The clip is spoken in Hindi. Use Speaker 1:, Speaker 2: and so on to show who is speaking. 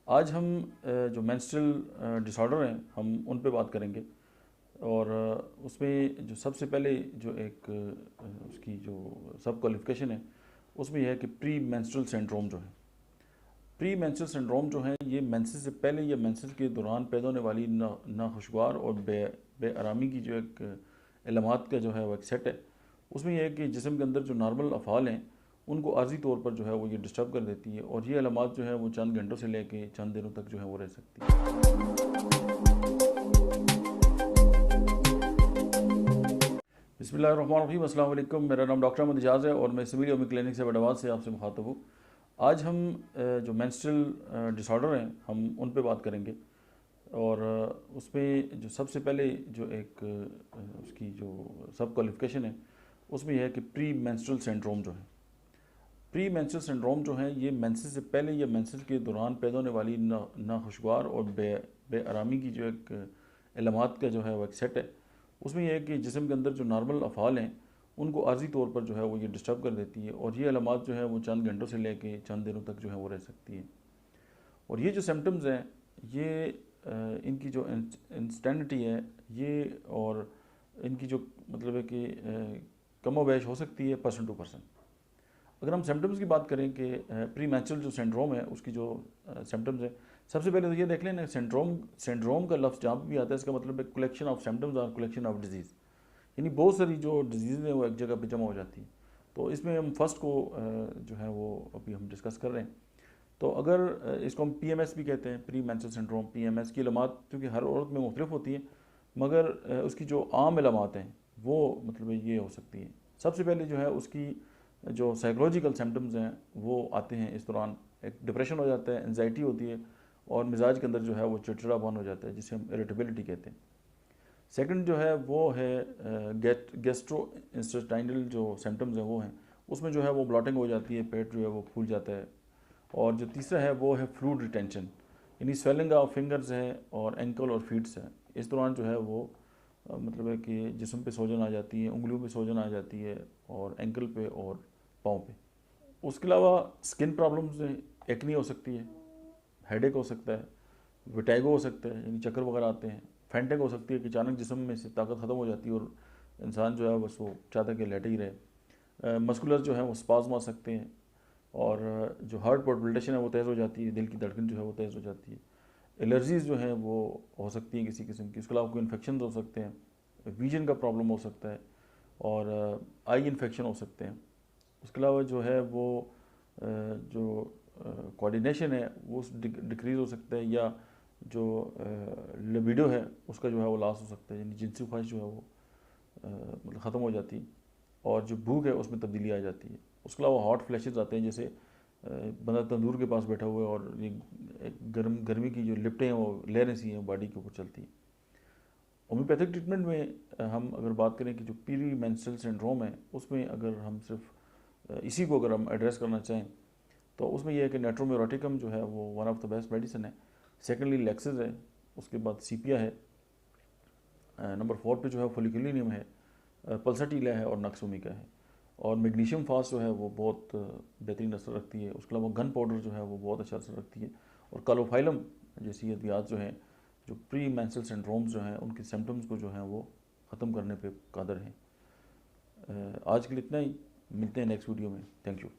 Speaker 1: आज हम जो मेंस्ट्रुअल डिसऑर्डर हैं हम उन पे बात करेंगे। और उसमें जो सबसे पहले जो एक उसकी जो सब क्वालिफिकेशन है उसमें यह है कि प्री मेंस्ट्रुअल सिंड्रोम जो है। प्री मेंस्ट्रुअल सिंड्रोम जो है ये मेंसेस से पहले या मेंसेस के दौरान पैदा होने वाली नाखुशगवार और बेआरामी की जो एक अलामात का जो है वो एक सेट है। उसमें यह है कि जिस्म के अंदर जो नॉर्मल अफ़ाल हैं उनको आर्जी तौर पर जो है वो ये डिस्टर्ब कर देती है और ये अलामात जो है वो चंद घंटों से लेके चंद दिनों तक जो है वो रह सकती है। बिस्मिल्लाहिर्रहमानिर्रहीम, अस्सलाम वालेकुम। मेरा नाम डॉक्टर अहमद इजाज़ है और मैं सिविल योमी क्लिनिक से बड़ाबाद से आपसे मुखातब हूँ। आज हम जो मेंस्ट्रुअल डिसऑर्डर हैं हम उन पे बात करेंगे। और उसमें जो सबसे पहले जो एक उसकी जो सब क्वालिफिकेशन है उसमें यह है कि प्री मेंस्ट्रुअल सिंड्रोम जो है। प्री मेंस्ट्रुअल सिंड्रोम जो है ये मेंसेस से पहले या मेंसेस के दौरान पैदा होने वाली नाखुशगवार और बेआरामी की जो एक अलामात का जो है वो एक सेट है। उसमें यह है कि जिस्म के अंदर जो नॉर्मल अफ़ाल हैं उनको आर्जी तौर पर जो है वो ये डिस्टर्ब कर देती है और ये अलामात जो है वो चंद घंटों से लेके चंद दिनों तक जो है वो रह सकती है। और ये जो सिम्टम्स हैं ये इनकी जो इंस्टेंटिटी है ये और इनकी जो मतलब है कि कमो बेश हो सकती है पर्सन टू पर्सन। अगर हम सिम्टम्स की बात करें कि प्री मेंस्ट्रुअल जो सिंड्रोम है उसकी जो सिम्टम्स है, सबसे पहले तो ये देख लें सिंड्रोम का लफ्ज़ जहाँ भी आता है इसका मतलब है कलेक्शन ऑफ सिम्टम्स और कलेक्शन ऑफ डिजीज़, यानी बहुत सारी जो डिजीज़ हैं वो एक जगह पे जमा हो जाती हैं। तो इसमें हम फर्स्ट को जो है वो अभी हम डिस्कस कर रहे हैं। तो अगर इसको हम PMS भी कहते हैं, प्री मेंस्ट्रुअल सिंड्रोम। PMS की अलामात क्योंकि हर औरत में मुख्तलिफ होती है मगर उसकी जो आम अलामात हैं वो मतलब ये हो सकती हैं। सबसे पहले जो है उसकी जो साइकोलॉजिकल सिम्टम्स हैं वो आते हैं इस दौरान। एक डिप्रेशन हो जाता है, एंजाइटी होती है और मिजाज के अंदर जो है वो चिड़चिड़ापन हो जाता है जिसे हम इरिटेबिलिटी कहते हैं। सेकंड जो है वो है गैस्ट्रो इंटेस्टाइनल जो सिम्टम्स हैं वो हैं, उसमें जो है वो ब्लॉटिंग हो जाती है, पेट जो है वो फूल जाता है। और जो तीसरा है वो है फ्लूइड रिटेंशन, यानी स्वेलिंग ऑफ फिंगर्स है और एंकल और फीट्स है। इस दौरान जो है वो मतलब है कि जिस्म पे सोजन आ जाती है, उंगलियों पे सोजन आ जाती है और एंकल पे और पाँव पे। उसके अलावा स्किन प्रॉब्लम्स एक्नी हो सकती है, हेडेक हो सकता है, विटाइगो हो सकता है यानी चक्कर वगैरह आते हैं, फैंटिक हो सकती है कि अचानक जिस्म में से ताकत ख़त्म हो जाती है और इंसान जो है बस वो चाहता है कि लेटे ही रहे। मस्कुलर जो है वो स्पाज्म आ सकते हैं और जो हार्ट पल्पिटेशन है वो तेज़ हो जाती है, दिल की धड़कन जो है वो तेज़ हो जाती है। एलर्जीज़ जो हैं वो हो सकती हैं किसी किस्म की। उसके अलावा कोई इन्फेक्शन हो सकते हैं, विजन का प्रॉब्लम हो सकता है और आई इन्फेक्शन हो सकते हैं। उसके अलावा जो है वो जो कोऑर्डिनेशन है वो डिक्रीज़ हो सकता है या जो लिबिडो है उसका जो है वो लॉस हो सकता है, यानी जिनसी ख्वाहिश जो है वो मतलब ख़त्म हो जाती है और जो भूख है उसमें तब्दीली आ जाती है। उसके अलावा हॉट फ्लैशेस आते हैं, जैसे बंदा तंदूर के पास बैठा हुआ है और ये गर्मी की जो लिपटें हैं वो लहरें सी हैं बॉडी के ऊपर चलती हैं। होम्योपैथिक ट्रीटमेंट में हम अगर बात करें कि जो प्री मेंस्ट्रुअल सिंड्रोम है उसमें अगर हम सिर्फ इसी को अगर हम एड्रेस करना चाहें तो उसमें यह है कि नेट्रोम्यूरोटिकम जो है वो one of the best medicine है। सेकेंडली लेक्सिस है, उसके बाद सीपिया है, नंबर 4 पे जो है फोलिकुलिनियम है, पल्साटीला है और नक्सोमिका है। और मैग्नीशियम फास्ट जो है वो बहुत बेहतरीन असर रखती है। उसके अलावा गन पाउडर जो है वो बहुत अच्छा असर रखती है। और कालोफाइलम जैसी अद्वियात जो हैं जो प्री मेंस्ट्रुअल सिंड्रोम्स जो हैं उनके सिम्टम्स को जो है वो ख़त्म करने पे कादर हैं। आज के लिए इतना ही, मिलते हैं नेक्स्ट वीडियो में। Thank you.